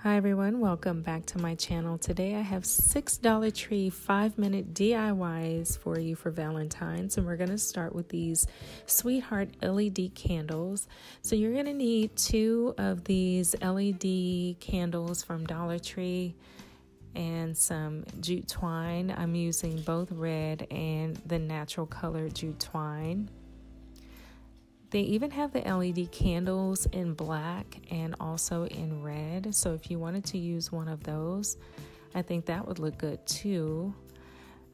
Hi everyone, welcome back to my channel. Today I have $6 Tree 5-minute DIYs for you for Valentine's, and we're going to start with these Sweetheart LED candles. So you're going to need 2 of these LED candles from Dollar Tree and some jute twine. I'm using both red and the natural color jute twine. They even have the LED candles in black and also in red. So if you wanted to use one of those, I think that would look good too.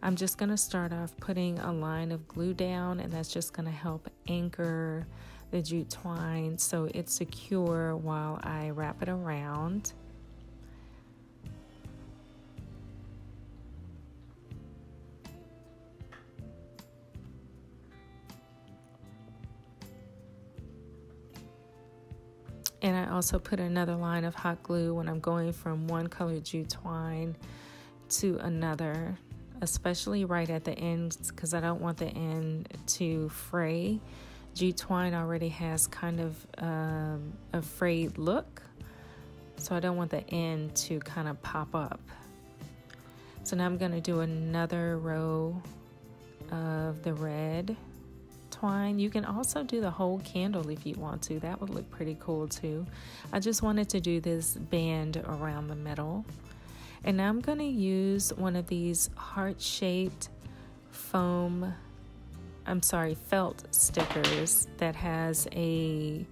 I'm just going to start off putting a line of glue down, and that's just going to help anchor the jute twine so it's secure while I wrap it around. And I also put another line of hot glue when I'm going from one color jute twine to another, especially right at the ends, because I don't want the end to fray. Jute twine already has kind of a frayed look, so I don't want the end to kind of pop up. So now I'm going to do another row of the red twine. You can also do the whole candle if you want to. That would look pretty cool too. I just wanted to do this band around the middle. And now I'm going to use one of these heart-shaped felt stickers that has a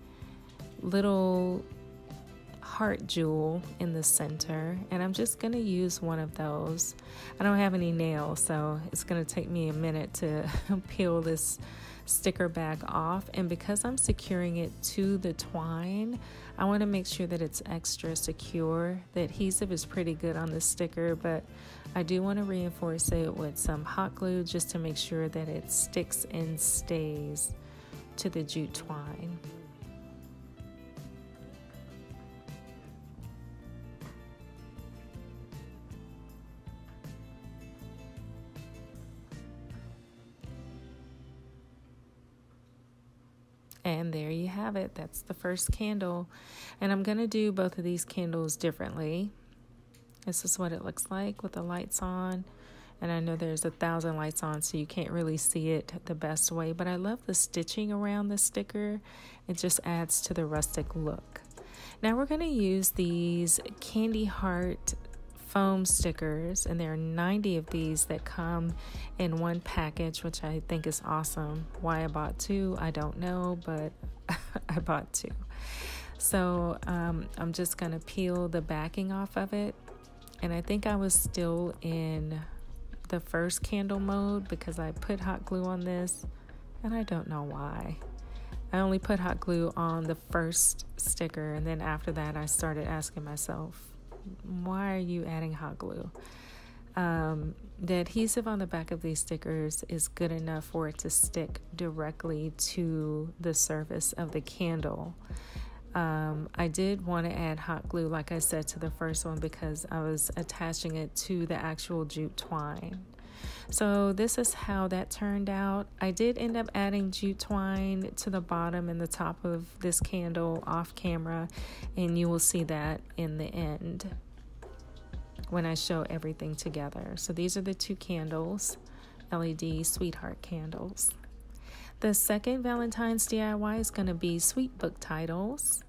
little heart jewel in the center, and I'm just going to use one of those. I don't have any nails, so it's going to take me a minute to peel this sticker back off, and because I'm securing it to the twine, I want to make sure that it's extra secure. The adhesive is pretty good on the sticker, but I do want to reinforce it with some hot glue just to make sure that it sticks and stays to the jute twine. And there you have it. That's the first candle. And I'm going to do both of these candles differently. This is what it looks like with the lights on. And I know there's 1,000 lights on, so you can't really see it the best way. But I love the stitching around the sticker. It just adds to the rustic look. Now we're going to use these candy heart foam stickers, and there are 90 of these that come in one package, which I think is awesome. Why I bought 2, I don't know, but I bought 2. So I'm just going to peel the backing off of it, and I think I was still in the first candle mode because I put hot glue on this, and I don't know why. I only put hot glue on the first sticker, and then after that I started asking myself, why are you adding hot glue? The adhesive on the back of these stickers is good enough for it to stick directly to the surface of the candle. I did want to add hot glue, like I said, to the first one because I was attaching it to the actual jute twine. So this is how that turned out. I did end up adding jute twine to the bottom and the top of this candle off camera, and you will see that in the end when I show everything together. So these are the 2 candles, LED Sweetheart candles. The second Valentine's DIY is going to be sweet book titles.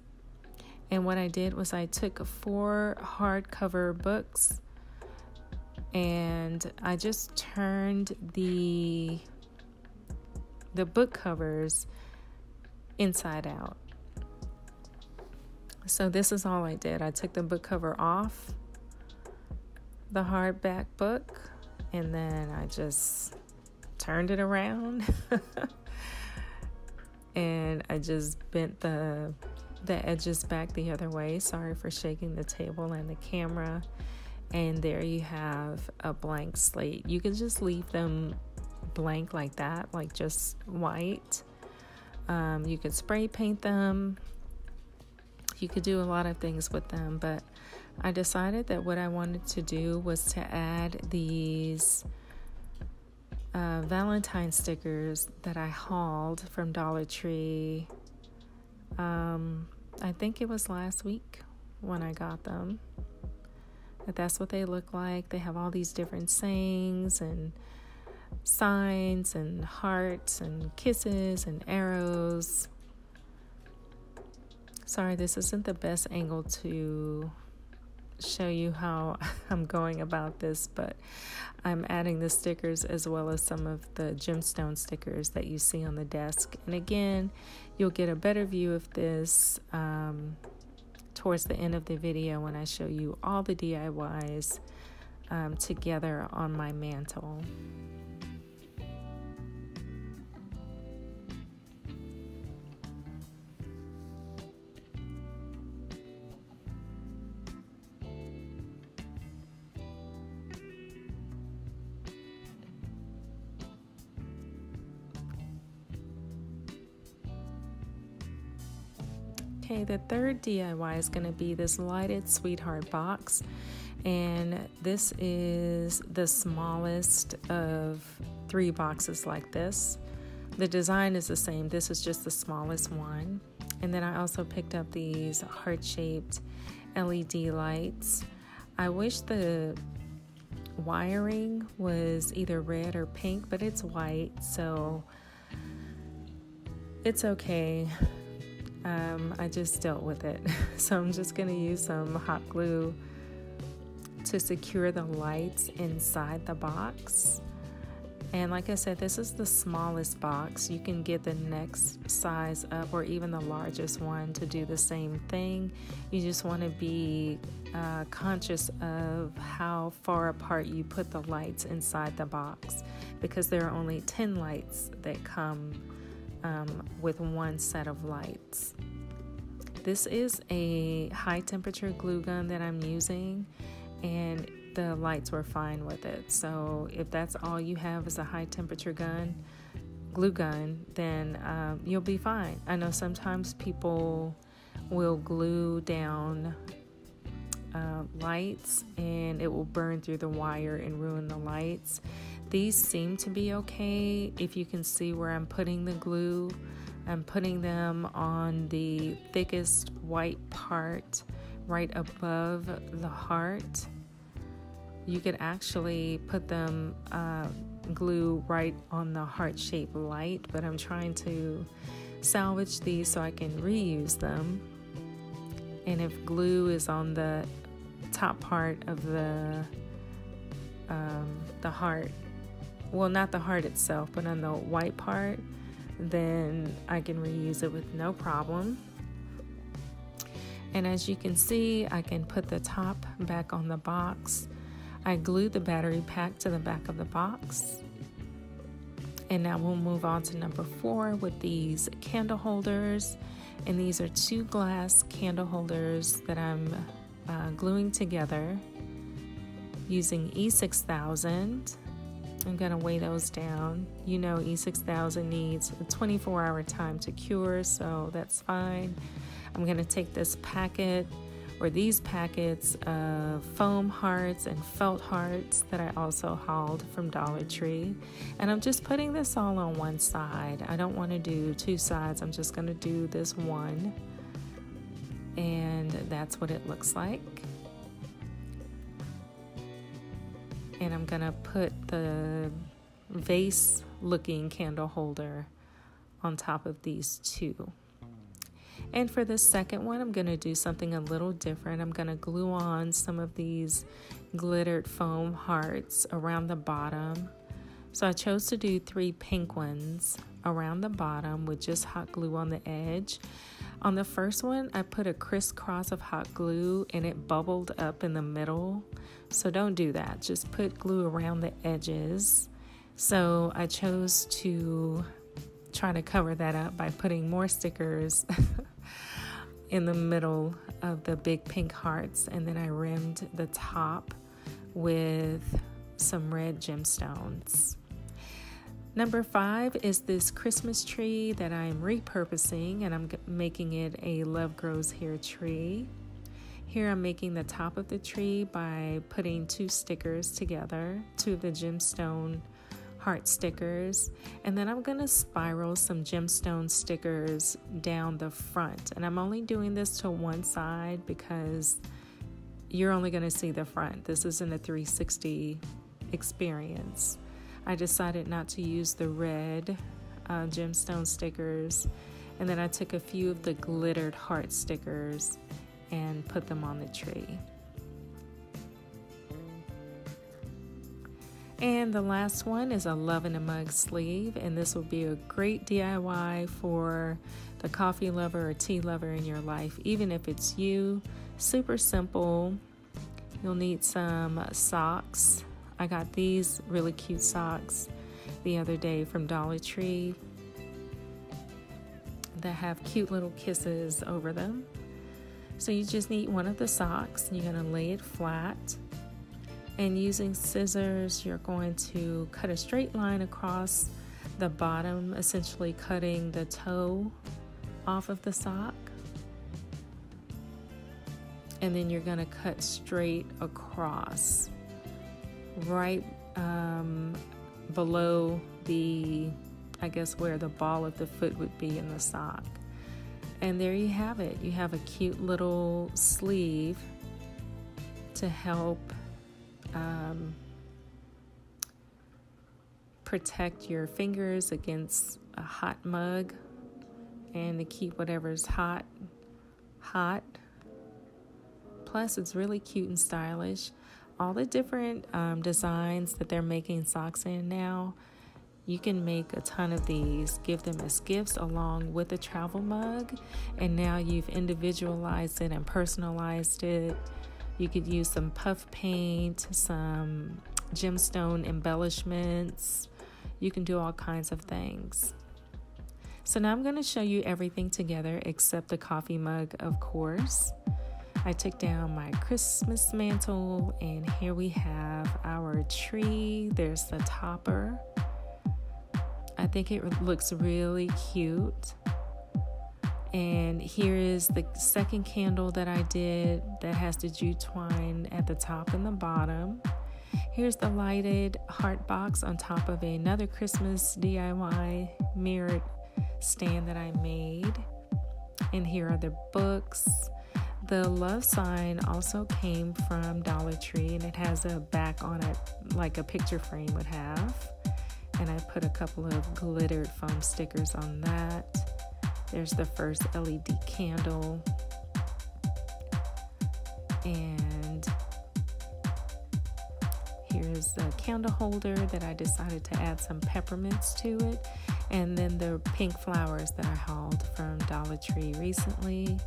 And what I did was I took 4 hardcover books, and I just turned the book covers inside out. So this is all I did. I took the book cover off the hardback book, and then I just turned it around and I just bent the edges back the other way. Sorry for shaking the table and the camera. And there you have a blank slate. You can just leave them blank like that, like just white. You could spray paint them. You could do a lot of things with them, but I decided that what I wanted to do was to add these Valentine stickers that I hauled from Dollar Tree. I think it was last week when I got them. But that's what they look like. They have all these different sayings and signs and hearts and kisses and arrows. Sorry, this isn't the best angle to show you how I'm going about this, but I'm adding the stickers as well as some of the gemstone stickers that you see on the desk. And again, you'll get a better view of this towards the end of the video when I show you all the DIYs together on my mantle. Okay, the third DIY is going to be this lighted sweetheart box, and this is the smallest of 3 boxes like this. The design is the same. This is just the smallest one. And then I also picked up these heart-shaped LED lights. I wish the wiring was either red or pink, but it's white, so it's okay. I just dealt with it. So I'm just going to use some hot glue to secure the lights inside the box. And like I said, this is the smallest box. You can get the next size up or even the largest one to do the same thing. You just want to be conscious of how far apart you put the lights inside the box, because there are only 10 lights that come with one set of lights. This is a high temperature glue gun that I'm using, and the lights were fine with it. So if that's all you have is a high temperature glue gun, then you'll be fine. I know sometimes people will glue down lights and it will burn through the wire and ruin the lights. These seem to be okay. If you can see where I'm putting the glue, I'm putting them on the thickest white part right above the heart. You could actually put them glue right on the heart-shaped light, but I'm trying to salvage these so I can reuse them. And if glue is on the top part of the heart, well, not the heart itself, but on the white part, then I can reuse it with no problem. And as you can see, I can put the top back on the box. I glued the battery pack to the back of the box. And now we'll move on to number 4 with these candle holders. And these are 2 glass candle holders that I'm gluing together using E6000. I'm going to weigh those down. You know, E6000 needs a 24-hour time to cure, so that's fine. I'm going to take this packet or these packets of foam hearts and felt hearts that I also hauled from Dollar Tree, and I'm just putting this all on one side. I don't want to do 2 sides. I'm just going to do this one, and that's what it looks like. And I'm going to put the vase looking candle holder on top of these 2. And for the second one, I'm going to do something a little different. I'm going to glue on some of these glittered foam hearts around the bottom. So I chose to do 3 pink ones around the bottom with just hot glue on the edge. On the first one, I put a crisscross of hot glue and it bubbled up in the middle. So don't do that. Just put glue around the edges. So I chose to try to cover that up by putting more stickers in the middle of the big pink hearts, and then I rimmed the top with some red gemstones. Number 5 is this Christmas tree that I'm repurposing, and I'm making it a Love Grows Here tree. Here I'm making the top of the tree by putting 2 stickers together, 2 of the gemstone heart stickers, and then I'm going to spiral some gemstone stickers down the front. And I'm only doing this to one side because you're only going to see the front. This isn't a 360 experience. I decided not to use the red gemstone stickers, and then I took a few of the glittered heart stickers and put them on the tree. And the last one is a Love in a Mug sleeve, and this will be a great DIY for the coffee lover or tea lover in your life, even if it's you. Super simple. You'll need some socks. I got these really cute socks the other day from Dollar Tree that have cute little kisses over them. So you just need one of the socks. You're going to lay it flat. And using scissors, you're going to cut a straight line across the bottom, essentially cutting the toe off of the sock. And then you're going to cut straight across, right below the, I guess, where the ball of the foot would be in the sock. And there you have it. You have a cute little sleeve to help protect your fingers against a hot mug and to keep whatever's hot. Plus, it's really cute and stylish. All the different designs that they're making socks in now, you can make a ton of these, give them as gifts along with a travel mug, and now you've individualized it and personalized it. You could use some puff paint, some gemstone embellishments. You can do all kinds of things. So now I'm going to show you everything together except the coffee mug, of course. I took down my Christmas mantle, and here we have our tree. There's the topper. I think it looks really cute. And here is the second candle that I did that has the jute twine at the top and the bottom. Here's the lighted heart box on top of another Christmas DIY mirrored stand that I made. And here are the books. The love sign also came from Dollar Tree, and it has a back on it like a picture frame would have. And I put a couple of glittered foam stickers on that. There's the first LED candle. And here's the candle holder that I decided to add some peppermints to it. And then the pink flowers that I hauled from Dollar Tree recently.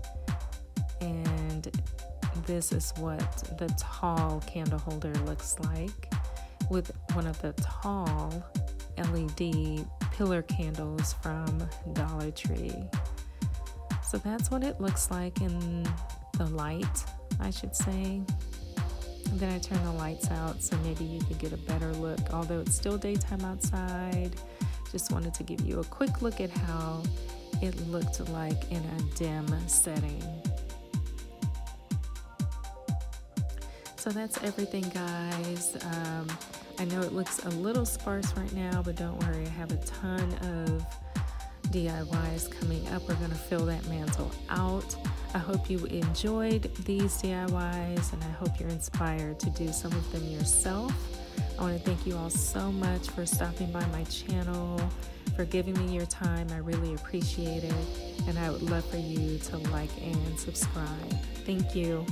And this is what the tall candle holder looks like, with one of the tall LED pillar candles from Dollar Tree. So that's what it looks like in the light, I should say. And then I turn the lights out so maybe you could get a better look, although it's still daytime outside. Just wanted to give you a quick look at how it looked like in a dim setting. So that's everything, guys. I know it looks a little sparse right now, but don't worry, I have a ton of DIYs coming up. We're going to fill that mantle out. I hope you enjoyed these DIYs, and I hope you're inspired to do some of them yourself. I want to thank you all so much for stopping by my channel, for giving me your time. I really appreciate it, and I would love for you to like and subscribe. Thank you.